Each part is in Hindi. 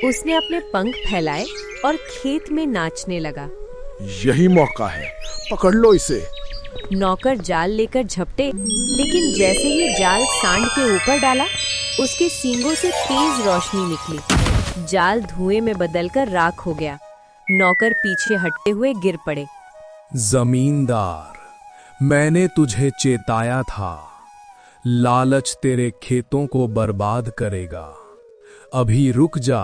उसने अपने पंख फैलाए और खेत में नाचने लगा। यही मौका है, पकड़ लो इसे। नौकर जाल लेकर झपटे, लेकिन जैसे ही जाल सांड के ऊपर डाला, उसके सींगों से तेज रोशनी निकली। जाल धुएं में बदलकर राख हो गया। नौकर पीछे हटते हुए गिर पड़े। जमींदार, मैंने तुझे चेताया था, लालच तेरे खेतों को बर्बाद करेगा। अभी रुक जा,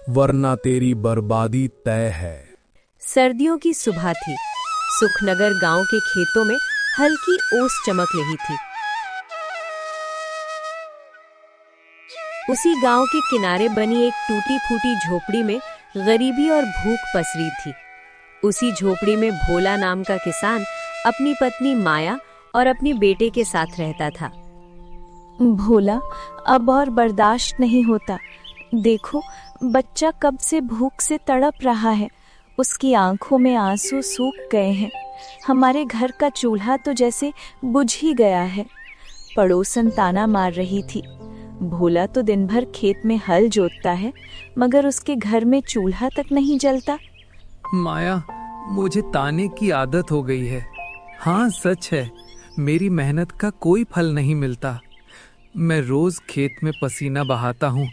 वरना तेरी बर्बादी तय है। सर्दियों की सुबह थी। सुखनगर गांव के खेतों में हल्की ओस चमक रही थी। उसी गांव के किनारे बनी एक टूटी फूटी झोपड़ी में गरीबी और भूख पसरी थी। उसी झोपड़ी में भोला नाम का किसान अपनी पत्नी माया और अपने बेटे के साथ रहता था। भोला, अब और बर्दाश्त नहीं होता। देखो, बच्चा कब से भूख से तड़प रहा है। उसकी आंखों में आंसू सूख गए हैं। हमारे घर का चूल्हा तो जैसे बुझ ही गया है। पड़ोसन ताना मार रही थी। भोला तो दिन भर खेत में हल जोतता है, मगर उसके घर में चूल्हा तक नहीं जलता। माया, मुझे ताने की आदत हो गई है। हाँ, सच है, मेरी मेहनत का कोई फल नहीं मिलता। मैं रोज खेत में पसीना बहाता हूँ,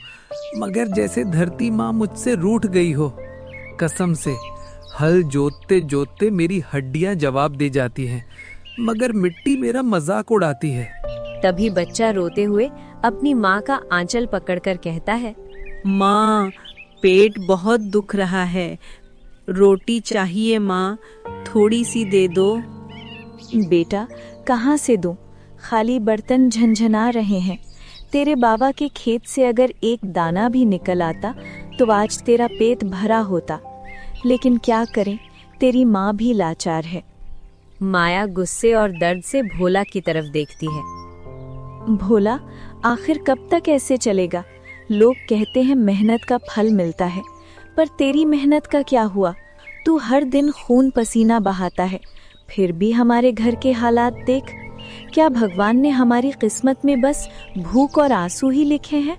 मगर जैसे धरती माँ मुझसे रूठ गई हो। कसम से, हल जोतते जोतते मेरी हड्डियाँ जवाब दे जाती हैं, मगर मिट्टी मेरा मजाक उड़ाती है। तभी बच्चा रोते हुए अपनी माँ का आंचल पकड़कर कहता है, माँ, पेट बहुत दुख रहा है, रोटी चाहिए माँ, थोड़ी सी दे दो। बेटा, कहाँ से दूं? खाली बर्तन झनझना रहे हैं। तेरे बाबा के खेत से अगर एक दाना भी निकल आता तो आज तेरा पेट भरा होता, लेकिन क्या करें, तेरी माँ भी लाचार है। माया गुस्से और दर्द से भोला की तरफ देखती है। भोला, आखिर कब तक ऐसे चलेगा? लोग कहते हैं मेहनत का फल मिलता है, पर तेरी मेहनत का क्या हुआ? तू हर दिन खून पसीना बहाता है, फिर भी हमारे घर के हालात देख। क्या भगवान ने हमारी किस्मत में बस भूख और आंसू ही लिखे हैं?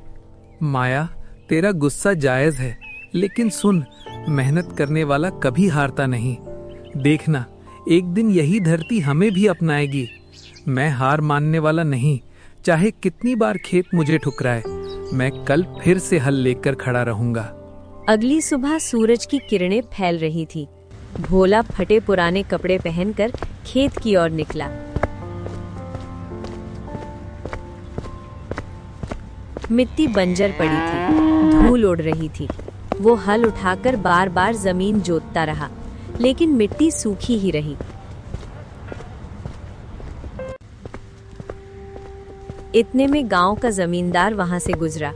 माया, तेरा गुस्सा जायज है, लेकिन सुन, मेहनत करने वाला कभी हारता नहीं। देखना, एक दिन यही धरती हमें भी अपनाएगी। मैं हार मानने वाला नहीं, चाहे कितनी बार खेत मुझे ठुकराए। मैं कल फिर से हल लेकर खड़ा रहूंगा। अगली सुबह सूरज की किरणें फैल रही थी। भोला फटे पुराने कपड़े पहनकर खेत की ओर निकला। मिट्टी बंजर पड़ी थी, धूल उड़ रही थी। वो हल उठाकर बार बार जमीन जोतता रहा, लेकिन मिट्टी सूखी ही रही। इतने में गांव का जमींदार वहां से गुजरा।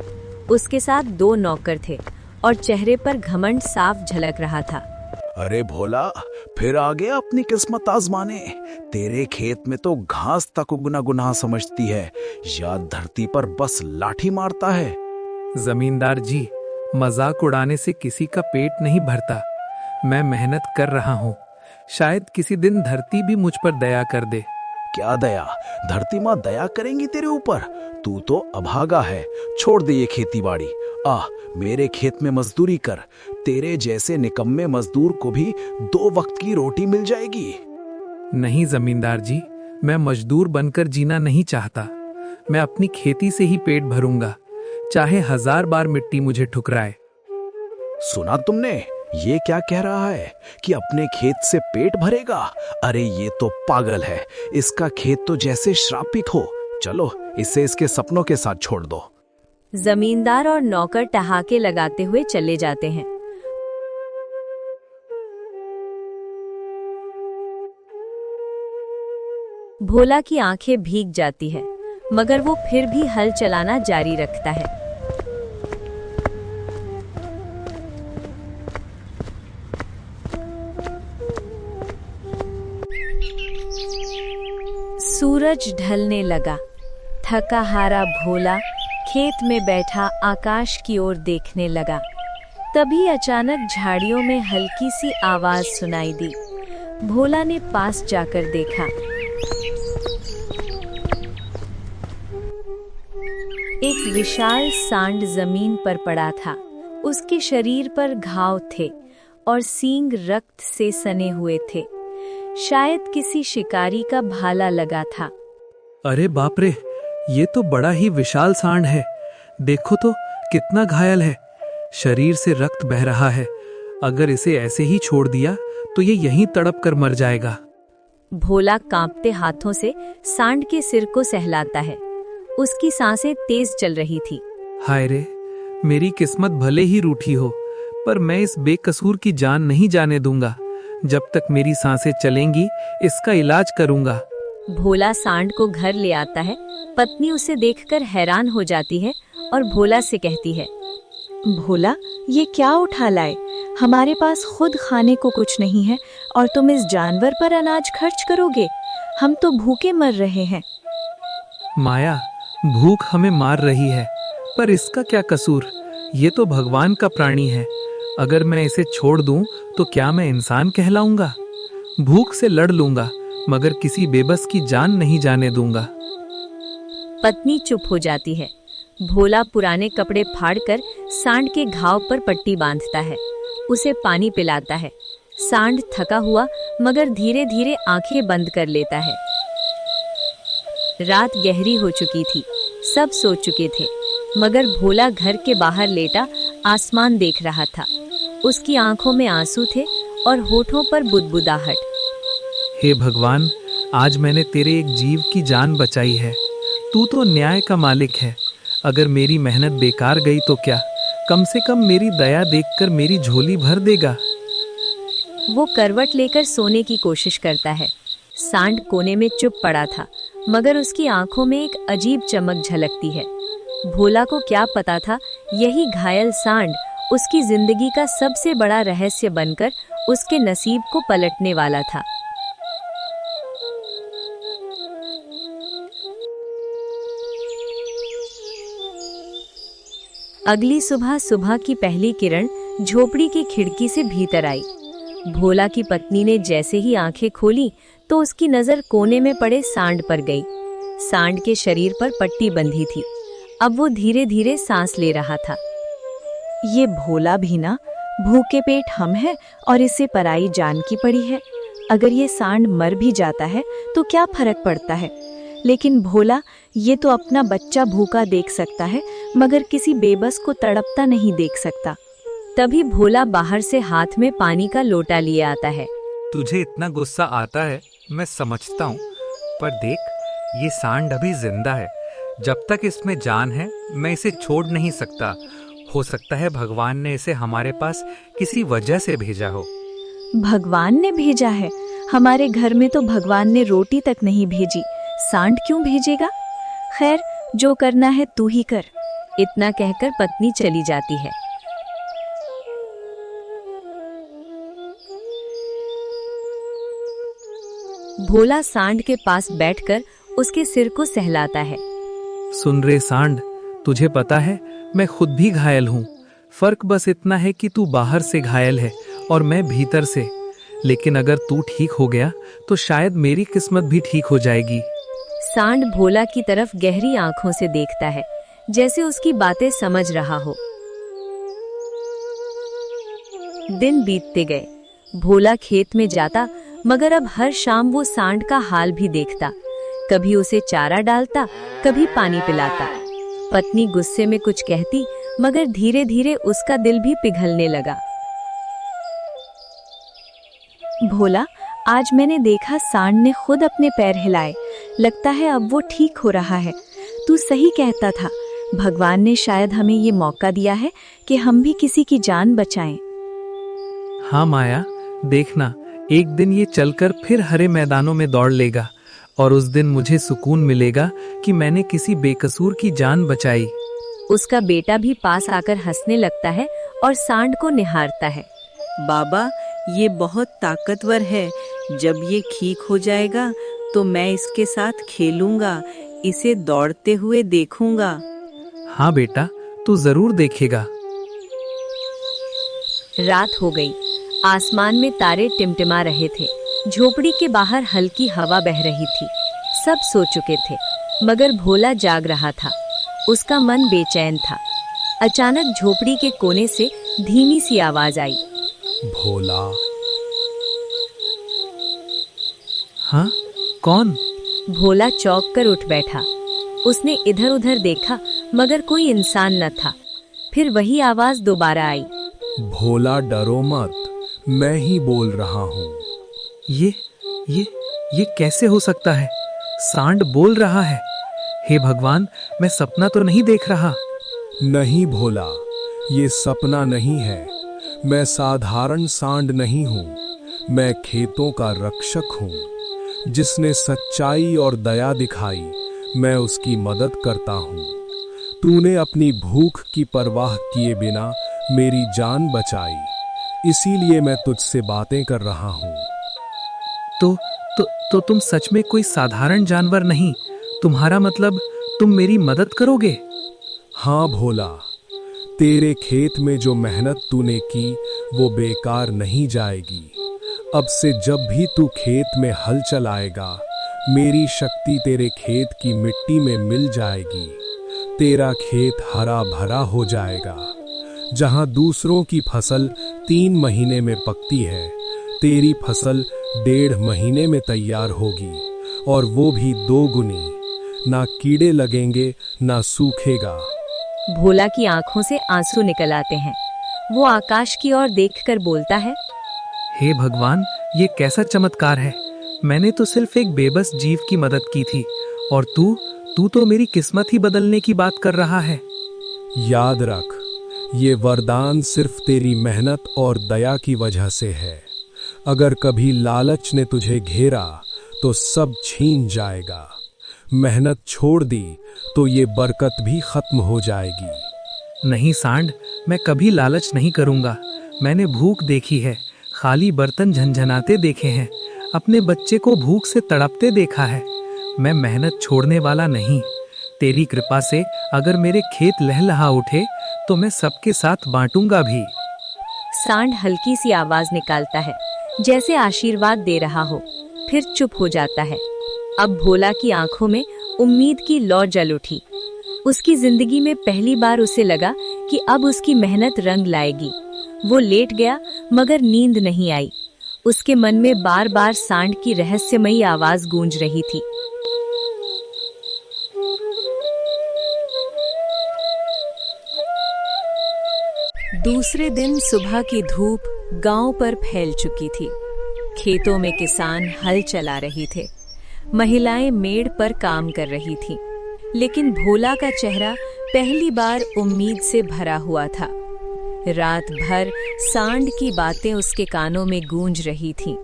उसके साथ 2 नौकर थे और चेहरे पर घमंड साफ झलक रहा था। अरे भोला, फिर आ गया अपनी किस्मत आजमाने। तेरे खेत में तो घास तक उगना गुनाह समझती है, या धरती पर बस लाठी मारता है। जमींदार जी, मजाक उड़ाने से किसी का पेट नहीं भरता। मैं मेहनत कर रहा हूँ, शायद किसी दिन धरती भी मुझ पर दया कर दे। क्या दया? धरती माँ दया करेंगी तेरे ऊपर? तू तो अभागा है, छोड़ दे ये खेती बाड़ी। मेरे खेत में मजदूरी कर। तेरे जैसे निकम्मे मजदूर को भी 2 वक्त की रोटी मिल जाएगी। नहीं जमींदार जी, मैं मजदूर बनकर जीना नहीं चाहता। मैं अपनी खेती से ही पेट भरूंगा, चाहे 1000 बार मिट्टी मुझे ठुकराए। सुना तुमने? ये क्या कह रहा है कि अपने खेत से पेट भरेगा? अरे ये तो पागल है। इसका खेत तो जैसे श्रापित हो। चलो, इसे इसके सपनों के साथ छोड़ दो। जमींदार और नौकर ठहाके लगाते हुए चले जाते हैं। भोला की आंखें भीग जाती है, मगर वो फिर भी हल चलाना जारी रखता है। सूरज ढलने लगा। थका हारा भोला खेत में बैठा आकाश की ओर देखने लगा। तभी अचानक झाड़ियों में हल्की सी आवाज सुनाई दी। भोला ने पास जाकर देखा। एक विशाल सांड जमीन पर पड़ा था। उसके शरीर पर घाव थे और सींग रक्त से सने हुए थे। शायद किसी शिकारी का भाला लगा था। अरे बाप रे, ये तो बड़ा ही विशाल सांड है। देखो तो कितना घायल है, शरीर से रक्त बह रहा है। अगर इसे ऐसे ही छोड़ दिया तो ये यहीं तड़प कर मर जाएगा। भोला कांपते हाथों से सांड के सिर को सहलाता है। उसकी सांसें तेज चल रही थी। हाय रे, मेरी किस्मत भले ही रूठी हो, पर मैं इस बेकसूर की जान नहीं जाने दूंगा। जब तक मेरी सांसें चलेंगी इसका इलाज करूंगा। भोला सांड को घर ले आता है। पत्नी उसे देखकर हैरान हो जाती है और भोला से कहती है, भोला, ये क्या उठा लाए? हमारे पास खुद खाने को कुछ नहीं है और तुम इस जानवर पर अनाज खर्च करोगे? हम तो भूखे मर रहे हैं। माया, भूख हमें मार रही है, पर इसका क्या कसूर? ये तो भगवान का प्राणी है। अगर मैं इसे छोड़ दूं तो क्या मैं इंसान कहलाऊंगा? भूख से लड़ लूंगा, मगर किसी बेबस की जान नहीं जाने दूंगा। पत्नी चुप हो जाती है। भोला पुराने कपड़े फाड़कर सांड के घाव पर पट्टी बांधता है। उसे पानी पिलाता है। सांड थका हुआ मगर धीरे धीरे आंखें बंद कर लेता है। रात गहरी हो चुकी थी, सब सो चुके थे, मगर भोला घर के बाहर लेटा आसमान देख रहा था। उसकी आंखों में आंसू थे और होठों पर बुदबुदाहट। हे भगवान, आज मैंने तेरे एक जीव की जान बचाई है। तू तो न्याय का मालिक है। अगर मेरी मेहनत बेकार गई तो क्या, कम से कम मेरी दया देखकर मेरी झोली भर देगा। वो करवट लेकर सोने की कोशिश करता है। सांड कोने में चुप पड़ा था, मगर उसकी आंखों में एक अजीब चमक झलकती है। भोला को क्या पता था, यही घायल सांड उसकी जिंदगी का सबसे बड़ा रहस्य बनकर उसके नसीब को पलटने वाला था। अगली सुबह सुबह की पहली किरण झोपड़ी की खिड़की से भीतर आई। भोला की पत्नी ने जैसे ही आंखें खोली तो उसकी नजर कोने में पड़े सांड पर गई। सांड के शरीर पर पट्टी बंधी थी। अब वो धीरे धीरे सांस ले रहा था। ये भोला भी ना, भूखे पेट हम हैं और इसे पराई जान की पड़ी है। अगर ये सांड मर भी जाता है तो क्या फर्क पड़ता है? लेकिन भोला, ये तो अपना बच्चा भूखा देख सकता है, मगर किसी बेबस को तड़पता नहीं देख सकता। तभी भोला बाहर से हाथ में पानी का लोटा लिए आता है। तुझे इतना गुस्सा आता है, मैं समझता हूँ, पर देख, ये सांड अभी जिंदा है। जब तक इसमें जान है मैं इसे छोड़ नहीं सकता। हो सकता है भगवान ने इसे हमारे पास किसी वजह से भेजा हो। भगवान ने भेजा है? हमारे घर में तो भगवान ने रोटी तक नहीं भेजी, सांड क्यों भेजेगा? खैर, जो करना है तू ही कर। इतना कहकर पत्नी चली जाती है। भोला सांड के पास बैठकर उसके सिर को सहलाता है। सुन रे सांड, तुझे पता है मैं खुद भी घायल हूँ। फर्क बस इतना है कि तू बाहर से घायल है और मैं भीतर से। लेकिन अगर तू ठीक हो गया तो शायद मेरी किस्मत भी ठीक हो जाएगी। सांड भोला की तरफ गहरी आंखों से देखता है, जैसे उसकी बातें समझ रहा हो। दिन बीतते गए। भोला खेत में जाता, मगर अब हर शाम वो सांड का हाल भी देखता। कभी उसे चारा डालता, कभी पानी पिलाता। पत्नी गुस्से में कुछ कहती, मगर धीरे धीरे उसका दिल भी पिघलने लगा। भोला, आज मैंने देखा सांड ने खुद अपने पैर हिलाए। लगता है अब वो ठीक हो रहा है। तू सही कहता था, भगवान ने शायद हमें ये मौका दिया है कि हम भी किसी की जान बचाएं। हाँ माया, देखना, एक दिन ये चलकर फिर हरे मैदानों में दौड़ लेगा और उस दिन मुझे सुकून मिलेगा कि मैंने किसी बेकसूर की जान बचाई। उसका बेटा भी पास आकर हंसने लगता है और सांड को निहारता है। बाबा, ये बहुत ताकतवर है। जब ये ठीक हो जाएगा तो मैं इसके साथ खेलूंगा, इसे दौड़ते हुए देखूंगा। हाँ बेटा, तू जरूर देखेगा। रात हो गई। आसमान में तारे टिमटिमा रहे थे। झोपड़ी के बाहर हल्की हवा बह रही थी। सब सो चुके थे, मगर भोला जाग रहा था। उसका मन बेचैन था। अचानक झोपड़ी के कोने से धीमी सी आवाज आई। भोला, हाँ, कौन? भोला चौंक कर उठ बैठा। उसने इधर उधर देखा मगर कोई इंसान न था। फिर वही आवाज दोबारा आई। भोला डरो मत, मैं ही बोल रहा हूँ। ये कैसे हो सकता है? सांड बोल रहा है। हे भगवान, मैं सपना तो नहीं देख रहा। नहीं भोला, ये सपना नहीं है। मैं साधारण सांड नहीं हूँ। मैं खेतों का रक्षक हूँ। जिसने सच्चाई और दया दिखाई, मैं उसकी मदद करता हूँ। तूने अपनी भूख की परवाह किए बिना मेरी जान बचाई, इसीलिए मैं तुझसे बातें कर रहा हूँ। तो तुम सच में कोई साधारण जानवर नहीं। तुम्हारा मतलब तुम मेरी मदद करोगे? हाँ भोला, तेरे खेत में जो मेहनत तूने की वो बेकार नहीं जाएगी। अब से जब भी तू खेत में हल चलाएगा, मेरी शक्ति तेरे खेत की मिट्टी में मिल जाएगी। तेरा खेत हरा भरा हो जाएगा। जहाँ दूसरों की फसल 3 महीने में पकती है, तेरी फसल 1.5 महीने में तैयार होगी, और वो भी 2 गुनी। ना कीड़े लगेंगे, ना सूखेगा। भोला की आंखों से आंसू निकल आते हैं। वो आकाश की ओर देखकर बोलता है, हे भगवान, ये कैसा चमत्कार है। मैंने तो सिर्फ एक बेबस जीव की मदद की थी, और तू तो मेरी किस्मत ही बदलने की बात कर रहा है। याद रख, ये वरदान सिर्फ तेरी मेहनत और दया की वजह से है। अगर कभी लालच ने तुझे घेरा तो सब छीन जाएगा। मेहनत छोड़ दी तो ये बरकत भी खत्म हो जाएगी। नहीं सांड, मैं कभी लालच नहीं करूंगा। मैंने भूख देखी है, खाली बर्तन झंझनाते देखे हैं, अपने बच्चे को भूख से तड़पते देखा है। मैं मेहनत छोड़ने वाला नहीं। तेरी कृपा से अगर मेरे खेत लहलहा उठे तो मैं सबके साथ बांटूंगा भी। सांड हल्की सी आवाज निकालता है, जैसे आशीर्वाद दे रहा हो, फिर चुप हो जाता है। अब भोला की आंखों में उम्मीद की लौ जल उठी। उसकी जिंदगी में पहली बार उसे लगा कि अब उसकी मेहनत रंग लाएगी। वो लेट गया मगर नींद नहीं आई। उसके मन में बार बार सांड की रहस्यमयी आवाज गूंज रही थी। दूसरे दिन सुबह की धूप गांव पर फैल चुकी थी। खेतों में किसान हल चला रहे थे। महिलाएं मेड़ पर काम कर रही थीं। लेकिन भोला का चेहरा पहली बार उम्मीद से भरा हुआ था। रात भर सांड की बातें उसके कानों में गूंज रही थीं।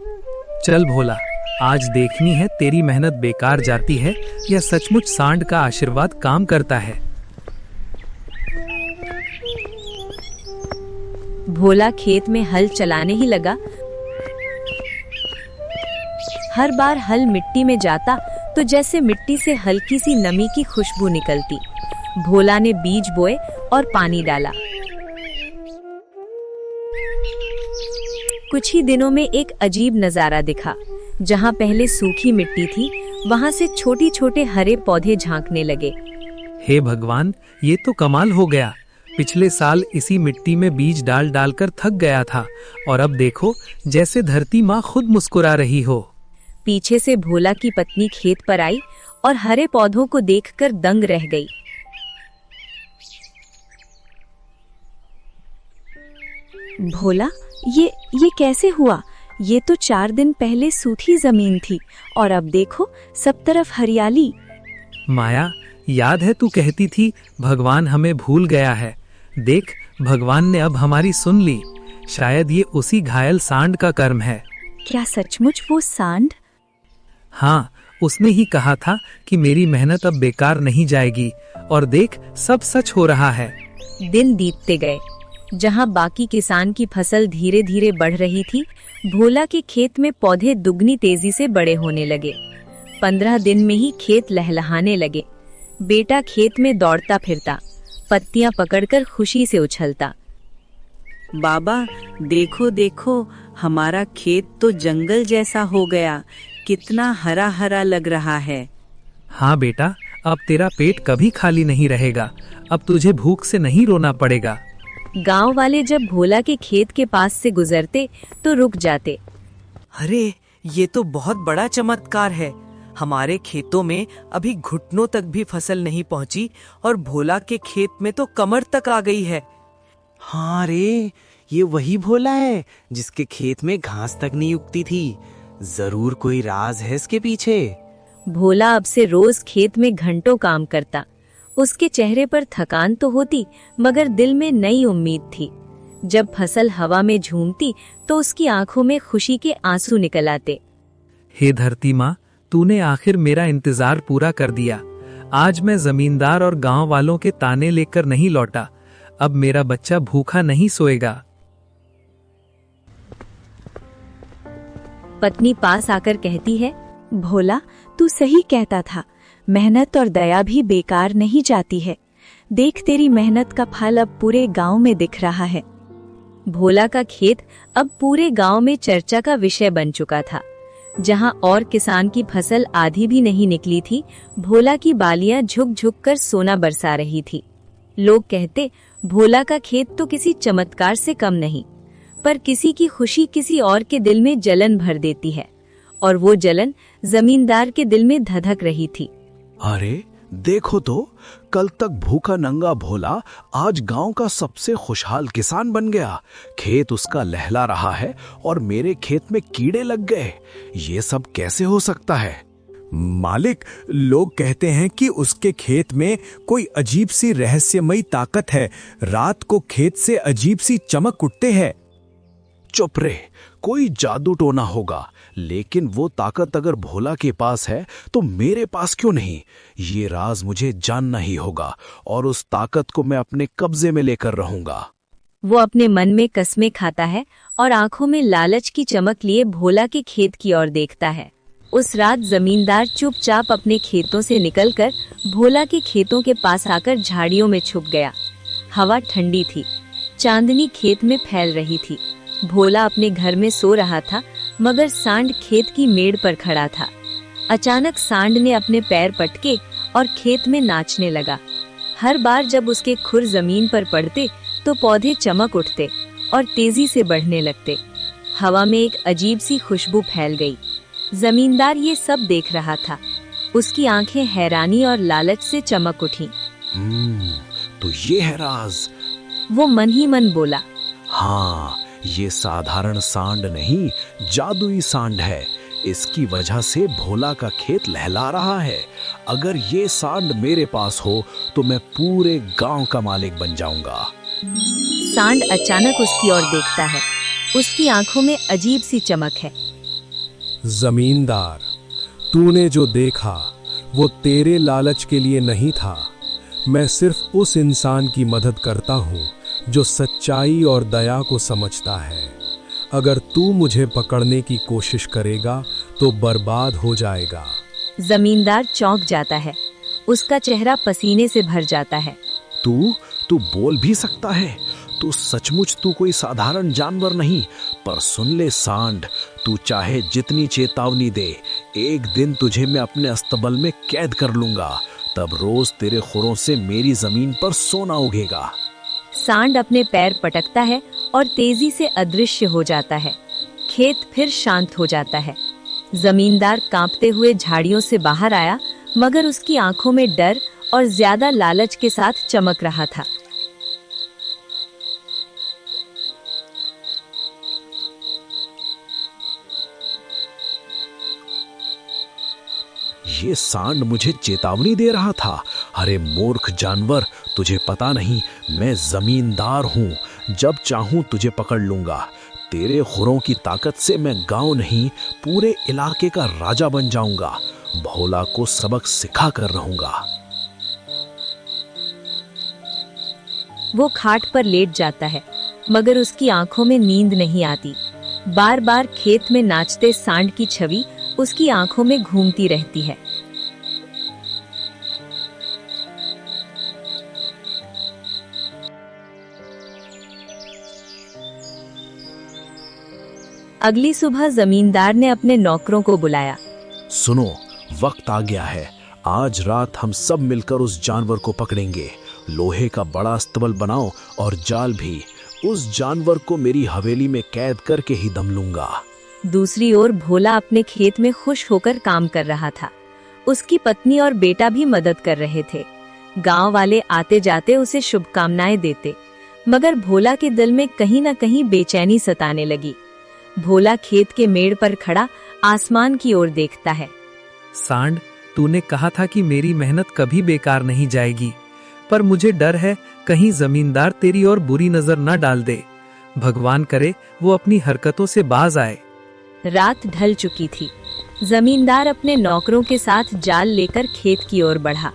चल भोला, आज देखनी है तेरी मेहनत बेकार जाती है या सचमुच सांड का आशीर्वाद काम करता है। भोला खेत में हल चलाने ही लगा। हर बार हल मिट्टी में जाता तो जैसे मिट्टी से हल्की सी नमी की खुशबू निकलती। भोला ने बीज बोए और पानी डाला। कुछ ही दिनों में एक अजीब नजारा दिखा। जहां पहले सूखी मिट्टी थी, वहां से छोटे छोटे हरे पौधे झांकने लगे। हे भगवान, ये तो कमाल हो गया। पिछले साल इसी मिट्टी में बीज डाल डालकर थक गया था, और अब देखो जैसे धरती माँ खुद मुस्कुरा रही हो। पीछे से भोला की पत्नी खेत पर आई और हरे पौधों को देखकर दंग रह गई। भोला, ये कैसे हुआ? ये तो 4 दिन पहले सूखी जमीन थी और अब देखो सब तरफ हरियाली। माया, याद है तू कहती थी भगवान हमें भूल गया है। देख, भगवान ने अब हमारी सुन ली। शायद ये उसी घायल सांड का कर्म है। क्या सचमुच वो सांड? हाँ, उसने ही कहा था कि मेरी मेहनत अब बेकार नहीं जाएगी, और देख सब सच हो रहा है। दिन बीतते गए। जहां बाकी किसान की फसल धीरे धीरे बढ़ रही थी, भोला के खेत में पौधे दुगनी तेजी से बड़े होने लगे। 15 दिन में ही खेत लहलहाने लगे। बेटा खेत में दौड़ता फिरता, पत्तियां पकड़कर खुशी से उछलता। बाबा, देखो देखो, हमारा खेत तो जंगल जैसा हो गया। कितना हरा हरा लग रहा है। हाँ बेटा, अब तेरा पेट कभी खाली नहीं रहेगा। अब तुझे भूख से नहीं रोना पड़ेगा। गांव वाले जब भोला के खेत के पास से गुजरते तो रुक जाते। अरे, ये तो बहुत बड़ा चमत्कार है। हमारे खेतों में अभी घुटनों तक भी फसल नहीं पहुंची और भोला के खेत में तो कमर तक आ गई है। हाँ रे, ये वही भोला है जिसके खेत में घास तक नहीं उगती थी। जरूर कोई राज है इसके पीछे। भोला अब से रोज खेत में घंटों काम करता। उसके चेहरे पर थकान तो होती, मगर दिल में नई उम्मीद थी। जब फसल हवा में झूमती तो उसकी आंखों में खुशी के आंसू निकल आते। हे धरती माँ, तूने आखिर मेरा इंतजार पूरा कर दिया। आज मैं जमींदार और गांव वालों के ताने लेकर नहीं लौटा। अब मेरा बच्चा भूखा नहीं सोएगा। पत्नी पास आकर कहती है, भोला, तू सही कहता था। मेहनत और दया भी बेकार नहीं जाती है। देख, तेरी मेहनत का फल अब पूरे गांव में दिख रहा है। भोला का खेत अब पूरे गांव में चर्चा का विषय बन चुका था। जहां और किसान की फसल आधी भी नहीं निकली थी, भोला की बालियां झुक झुक कर सोना बरसा रही थी। लोग कहते, भोला का खेत तो किसी चमत्कार से कम नहीं, पर किसी की खुशी किसी और के दिल में जलन भर देती है, और वो जलन जमींदार के दिल में धधक रही थी। अरे देखो तो, कल तक भूखा नंगा भोला आज गांव का सबसे खुशहाल किसान बन गया। खेत उसका लहला रहा है और मेरे खेत में कीड़े लग गए। ये सब कैसे हो सकता है? मालिक, लोग कहते हैं कि उसके खेत में कोई अजीब सी रहस्यमयी ताकत है। रात को खेत से अजीब सी चमक उठते हैं। चुप रे, कोई जादू टोना होगा। लेकिन वो ताकत अगर भोला के पास है तो मेरे पास क्यों नहीं? ये राज मुझे जानना ही होगा और उस ताकत को मैं अपने कब्जे में लेकर रहूंगा। वो अपने मन में कसमें खाता है और आंखों में लालच की चमक लिए भोला के खेत की ओर देखता है। उस रात जमींदार चुपचाप अपने खेतों से निकलकर भोला के खेतों के पास आकर झाड़ियों में छुप गया। हवा ठंडी थी, चांदनी खेत में फैल रही थी। भोला अपने घर में सो रहा था, मगर सांड खेत की मेड़ पर खड़ा था। अचानक सांड ने अपने पैर पटके और खेत में नाचने लगा। हर बार जब उसके खुर जमीन पर पड़ते तो पौधे चमक उठते और तेजी से बढ़ने लगते। हवा में एक अजीब सी खुशबू फैल गई। जमींदार ये सब देख रहा था। उसकी आंखें हैरानी और लालच से चमक उठी। तो ये है राज। वो मन ही मन बोला, हाँ, ये साधारण सांड नहीं, जादुई सांड है। इसकी वजह से भोला का खेत लहला रहा है। अगर ये सांड मेरे पास हो तो मैं पूरे गांव का मालिक बन जाऊंगा। सांड अचानक उसकी ओर देखता है। उसकी आंखों में अजीब सी चमक है। जमींदार, तूने जो देखा वो तेरे लालच के लिए नहीं था। मैं सिर्फ उस इंसान की मदद करता हूँ जो सच्चाई और दया को समझता है। अगर तू मुझे पकड़ने की कोशिश करेगा तो बर्बाद हो जाएगा। जमींदार चौंक जाता है। उसका चेहरा पसीने से भर जाता है। तू बोल भी सकता है? तू सचमुच तू कोई साधारण जानवर नहीं। पर सुन ले सांड, तू चाहे जितनी चेतावनी दे, एक दिन तुझे मैं अपने अस्तबल में कैद कर लूंगा। तब रोज तेरे खुरों से मेरी जमीन पर सोना उगेगा। सांड अपने पैर पटकता है और तेजी से अदृश्य हो जाता है। खेत फिर शांत हो जाता है। जमींदार कांपते हुए झाड़ियों से बाहर आया, मगर उसकी आंखों में डर और ज्यादा लालच के साथ चमक रहा था। ये सांड मुझे चेतावनी दे रहा था। अरे मूर्ख जानवर, तुझे पता नहीं मैं जमींदार हूँ। जब चाहूँ तुझे पकड़ लूंगा। तेरे खुरों की ताकत से मैं गांव नहीं, पूरे इलाके का राजा बन जाऊंगा। भोला को सबक सिखा कर रहूंगा। वो खाट पर लेट जाता है, मगर उसकी आंखों में नींद नहीं आती। बार बार खेत में नाचते सांड की छवि उसकी आंखों में घूमती रहती है। अगली सुबह जमींदार ने अपने नौकरों को बुलाया। सुनो, वक्त आ गया है। आज रात हम सब मिलकर उस जानवर को पकड़ेंगे। लोहे का बड़ा अस्तबल बनाओ और जाल भी। उस जानवर को मेरी हवेली में कैद करके ही दम लूंगा। दूसरी ओर भोला अपने खेत में खुश होकर काम कर रहा था। उसकी पत्नी और बेटा भी मदद कर रहे थे। गांव वाले आते जाते उसे शुभकामनाएं देते, मगर भोला के दिल में कहीं न कहीं बेचैनी सताने लगी। भोला खेत के मेड़ पर खड़ा आसमान की ओर देखता है। सांड, तूने कहा था कि मेरी मेहनत कभी बेकार नहीं जाएगी, पर मुझे डर है कहीं जमींदार तेरी ओर बुरी नजर न डाल दे। भगवान करे वो अपनी हरकतों से बाज आए। रात ढल चुकी थी। जमींदार अपने नौकरों के साथ जाल लेकर खेत की ओर बढ़ा।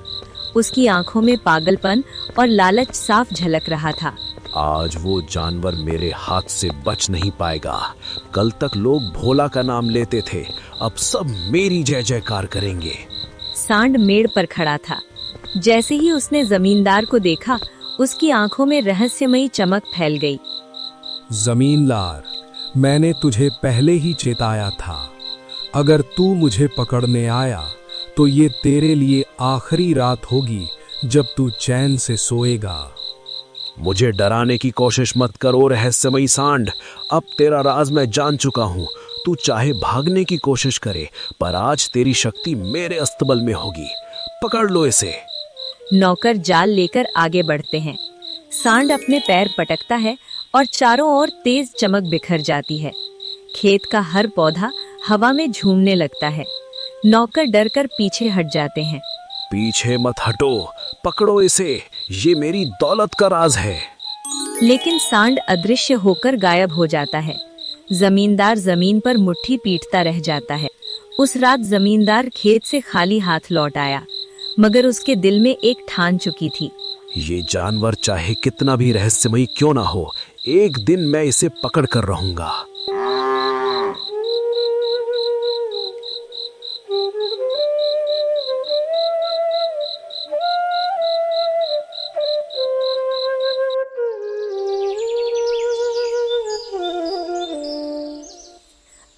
उसकी आंखों में पागलपन और लालच साफ झलक रहा था। आज वो जानवर मेरे हाथ से बच नहीं पाएगा। कल तक लोग भोला का नाम लेते थे, अब सब मेरी जय जयकार करेंगे। सांड मेड़ पर खड़ा था। जैसे ही उसने जमींदार को देखा, उसकी आंखों में रहस्यमयी चमक फैल गई। जमींदार, मैंने तुझे पहले ही चेताया था। अगर तू मुझे पकड़ने आया तो ये तेरे लिए आखिरी रात होगी जब तू चैन से सोएगा। मुझे डराने की कोशिश मत करो रहस्यमयी सांड। अब तेरा राज मैं जान चुका हूँ। तू चाहे भागने की कोशिश करे, पर आज तेरी शक्ति मेरे अस्तबल में होगी। पकड़ लो इसे। नौकर जाल लेकर आगे बढ़ते हैं। सांड अपने पैर पटकता है और चारों ओर तेज चमक बिखर जाती है। खेत का हर पौधा हवा में झूमने लगता है। नौकर डरकर पीछे हट जाते हैं। पीछे मत हटो, पकड़ो इसे, ये मेरी दौलत का राज है। लेकिन सांड अदृश्य होकर गायब हो जाता है। जमींदार जमीन पर मुट्ठी पीटता रह जाता है। उस रात जमींदार खेत से खाली हाथ लौट आया, मगर उसके दिल में एक ठान चुकी थी। ये जानवर चाहे कितना भी रहस्यमयी क्यों ना हो, एक दिन मैं इसे पकड़ कर रहूंगा।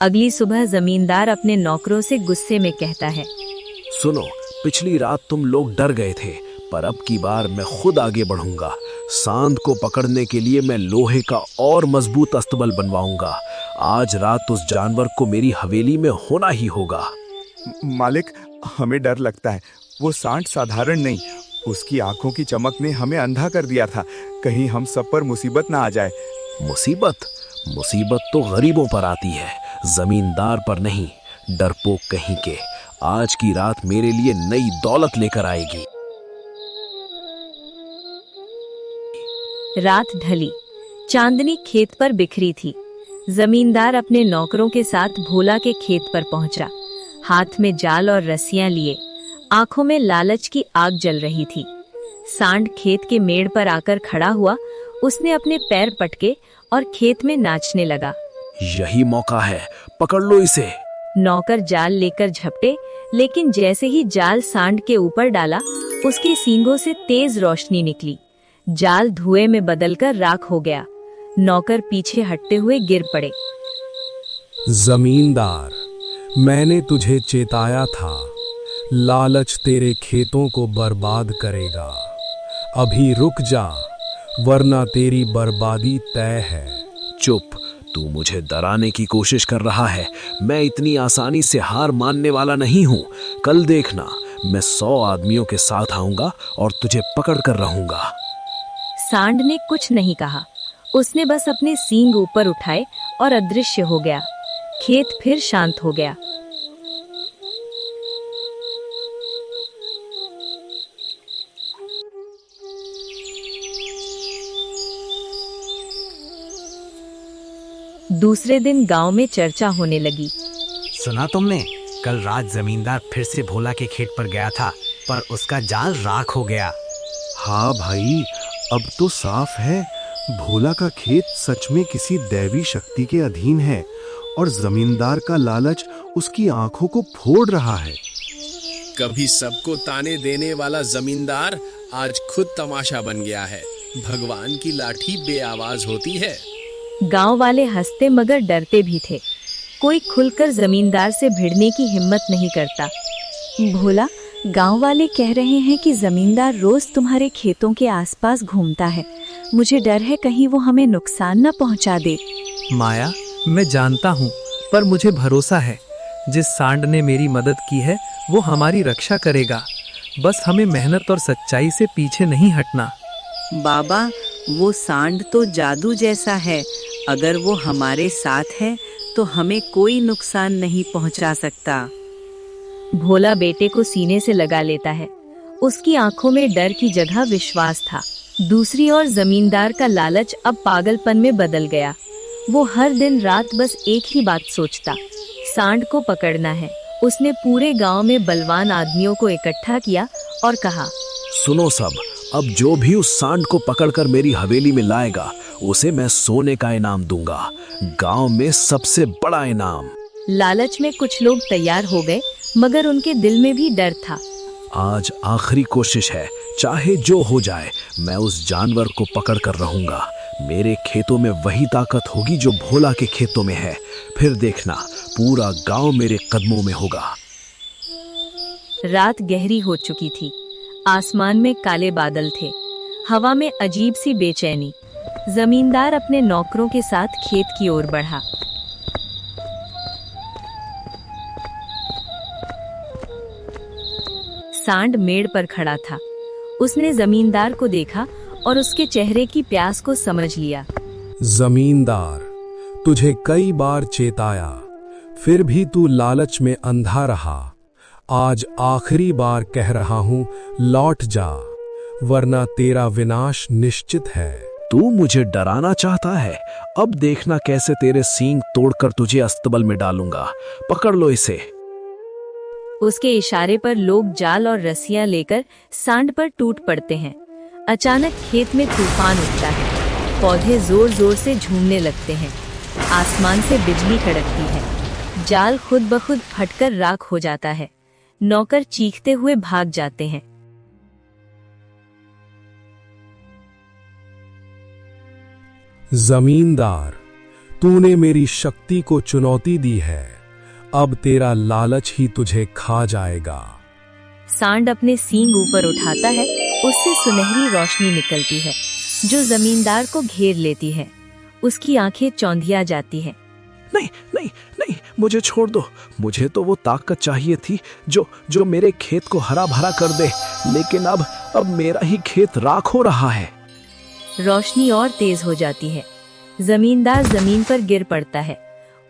अगली सुबह जमींदार अपने नौकरों से गुस्से में कहता है, सुनो, पिछली रात तुम लोग डर गए थे, पर अब की बार मैं खुद आगे बढ़ूंगा। सांड को पकड़ने के लिए मैं लोहे का और मजबूत अस्तबल बनवाऊंगा। आज रात उस जानवर को मेरी हवेली में होना ही होगा। मालिक, हमें डर लगता है। वो सांड साधारण नहीं, उसकी आंखों की चमक ने हमें अंधा कर दिया था। कहीं हम सब पर मुसीबत ना आ जाए। मुसीबत? मुसीबत तो गरीबों पर आती है, जमींदार पर नहीं। डरपोक कहीं के। आज की रात मेरे लिए नई दौलत लेकर आएगी। रात ढली। चांदनी खेत पर बिखरी थी। जमींदार अपने नौकरों के साथ भोला के खेत पर पहुंचा। हाथ में जाल और रस्सियां लिए, आंखों में लालच की आग जल रही थी। सांड खेत के मेड़ पर आकर खड़ा हुआ। उसने अपने पैर पटके और खेत में नाचने लगा। यही मौका है, पकड़ लो इसे। नौकर जाल लेकर झपटे, लेकिन जैसे ही जाल सांड के ऊपर डाला, उसके सींगों से तेज रोशनी निकली। जाल धुएं में बदलकर राख हो गया। नौकर पीछे हटते हुए गिर पड़े। जमींदार, मैंने तुझे चेताया था, लालच तेरे खेतों को बर्बाद करेगा। अभी रुक जा, वरना तेरी बर्बादी तय है। चुप, तू मुझे डराने की कोशिश कर रहा है। मैं इतनी आसानी से हार मानने वाला नहीं हूँ। कल देखना, मैं 100 आदमियों के साथ आऊंगा और तुझे पकड़ कर रहूंगा। सांड ने कुछ नहीं कहा। उसने बस अपने सींग ऊपर उठाए और अदृश्य हो गया। खेत फिर शांत हो गया। दूसरे दिन गांव में चर्चा होने लगी। सुना तुमने? कल रात जमींदार फिर से भोला के खेत पर गया था, पर उसका जाल राख हो गया। हाँ भाई, अब तो साफ है, भोला का खेत सच में किसी दैवी शक्ति के अधीन है और जमींदार का लालच उसकी आंखों को फोड़ रहा है। कभी सबको ताने देने वाला जमींदार आज खुद तमाशा बन गया है। भगवान की लाठी बेआवाज होती है। गांव वाले हंसते मगर डरते भी थे। कोई खुलकर जमींदार से भिड़ने की हिम्मत नहीं करता। भोला, गांव वाले कह रहे हैं कि जमींदार रोज तुम्हारे खेतों के आसपास घूमता है। मुझे डर है कहीं वो हमें नुकसान न पहुंचा दे। माया, मैं जानता हूँ, पर मुझे भरोसा है जिस सांड ने मेरी मदद की है वो हमारी रक्षा करेगा। बस हमें मेहनत और सच्चाई से पीछे नहीं हटना। बाबा, वो सांड तो जादू जैसा है। अगर वो हमारे साथ है तो हमें कोई नुकसान नहीं पहुंचा सकता। भोला बेटे को सीने से लगा लेता है। उसकी आंखों में डर की जगह विश्वास था। दूसरी ओर जमींदार का लालच अब पागलपन में बदल गया। वो हर दिन रात बस एक ही बात सोचता, सांड को पकड़ना है। उसने पूरे गांव में बलवान आदमियों को इकट्ठा किया और कहा, सुनो सब, अब जो भी उस सांड को पकड़कर मेरी हवेली में लाएगा उसे मैं सोने का इनाम दूंगा, गांव में सबसे बड़ा इनाम। लालच में कुछ लोग तैयार हो गए, मगर उनके दिल में भी डर था। आज आखिरी कोशिश है, चाहे जो हो जाए मैं उस जानवर को पकड़ कर रहूंगा। मेरे खेतों में वही ताकत होगी जो भोला के खेतों में है। फिर देखना, पूरा गांव मेरे कदमों में होगा। रात गहरी हो चुकी थी। आसमान में काले बादल थे। हवा में अजीब सी बेचैनी। जमींदार अपने नौकरों के साथ खेत की ओर बढ़ा। सांड मेड़ पर खड़ा था। उसने जमींदार को देखा और उसके चेहरे की प्यास को समझ लिया। जमींदार, तुझे कई बार चेताया, फिर भी तू लालच में अंधा रहा। आज आखिरी बार कह रहा हूं, लौट जा, वरना तेरा विनाश निश्चित है। तू मुझे डराना चाहता है? अब देखना कैसे तेरे सींग तोड़कर तुझे अस्तबल में डालूंगा। पकड़ लो इसे। उसके इशारे पर लोग जाल और रस्सियां लेकर सांड पर टूट पड़ते हैं। अचानक खेत में तूफान उठता है। पौधे जोर जोर से झूमने लगते हैं। आसमान से बिजली कड़कती है। जाल खुद ब खुद फटकर राख हो जाता है। नौकर चीखते हुए भाग जाते हैं। जमींदार, तूने मेरी शक्ति को चुनौती दी है। अब तेरा लालच ही तुझे खा जाएगा। सांड अपने सींग ऊपर उठाता है। उससे सुनहरी रोशनी निकलती है जो जमींदार को घेर लेती है। उसकी आंखें चौंधिया जाती हैं। नहीं नहीं नहीं, मुझे छोड़ दो। मुझे तो वो ताकत चाहिए थी जो मेरे खेत को हरा भरा कर दे। लेकिन अब मेरा ही खेत राख हो रहा है। रोशनी और तेज हो जाती है। जमींदार जमीन पर गिर पड़ता है।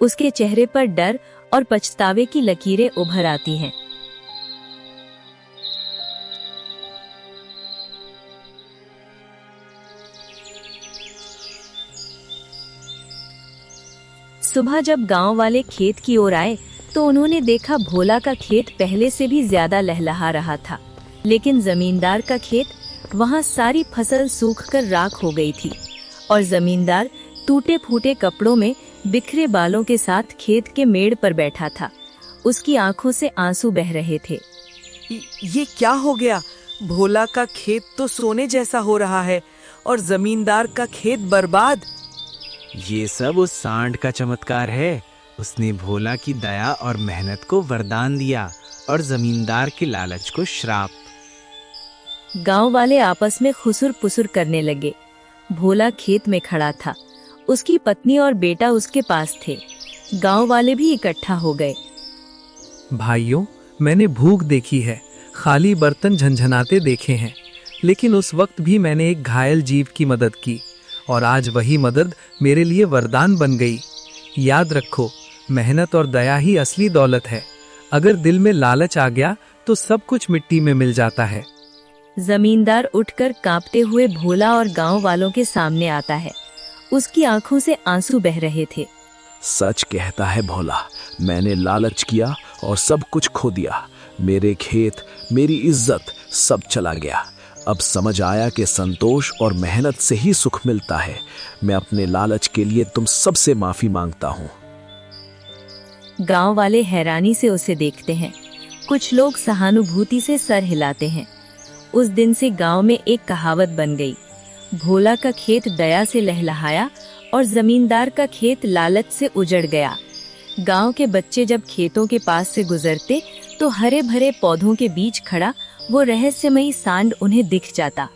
उसके चेहरे पर डर और पछतावे की लकीरें उभर आती हैं। सुबह जब गांव वाले खेत की ओर आए तो उन्होंने देखा भोला का खेत पहले से भी ज्यादा लहलहा रहा था। लेकिन जमींदार का खेत, वहां सारी फसल सूखकर राख हो गई थी और जमींदार टूटे फूटे कपड़ों में बिखरे बालों के साथ खेत के मेड़ पर बैठा था। उसकी आंखों से आंसू बह रहे थे। ये क्या हो गया? भोला का खेत तो सोने जैसा हो रहा है और जमींदार का खेत बर्बाद। ये सब उस सांड का चमत्कार है। उसने भोला की दया और मेहनत को वरदान दिया और जमींदार के लालच को श्राप। गांव वाले आपस में खुसुर पुसुर करने लगे। भोला खेत में खड़ा था। उसकी पत्नी और बेटा उसके पास थे। गांव वाले भी इकट्ठा हो गए। भाइयों, मैंने भूख देखी है, खाली बर्तन झंझनाते देखे हैं, लेकिन उस वक्त भी मैंने एक घायल जीव की मदद की और आज वही मदद मेरे लिए वरदान बन गई। याद रखो, मेहनत और दया ही असली दौलत है। अगर दिल में लालच आ गया तो सब कुछ मिट्टी में मिल जाता है। जमींदार उठकर कांपते हुए भोला और गांव वालों के सामने आता है। उसकी आंखों से आंसू बह रहे थे। सच कहता है भोला, मैंने लालच किया और सब कुछ खो दिया। मेरे खेत, मेरी इज्जत, सब चला गया। अब समझ आया कि संतोष और मेहनत से ही सुख मिलता है। मैं अपने लालच के लिए तुम सबसे माफी मांगता हूँ। गांव वाले हैरानी से उसे देखते हैं। कुछ लोग सहानुभूति से सर हिलाते हैं। उस दिन से गांव में एक कहावत बन गई, भोला का खेत दया से लहलहाया और जमींदार का खेत लालच से उजड़ गया। गांव के बच्चे जब खेतों के पास से गुजरते तो हरे भरे पौधों के बीच खड़ा वो रहस्यमयी सांड उन्हें दिख जाता,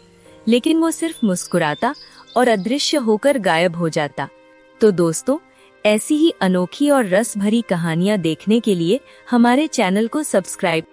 लेकिन वो सिर्फ मुस्कुराता और अदृश्य होकर गायब हो जाता। तो दोस्तों, ऐसी ही अनोखी और रस भरी कहानियां देखने के लिए हमारे चैनल को सब्सक्राइब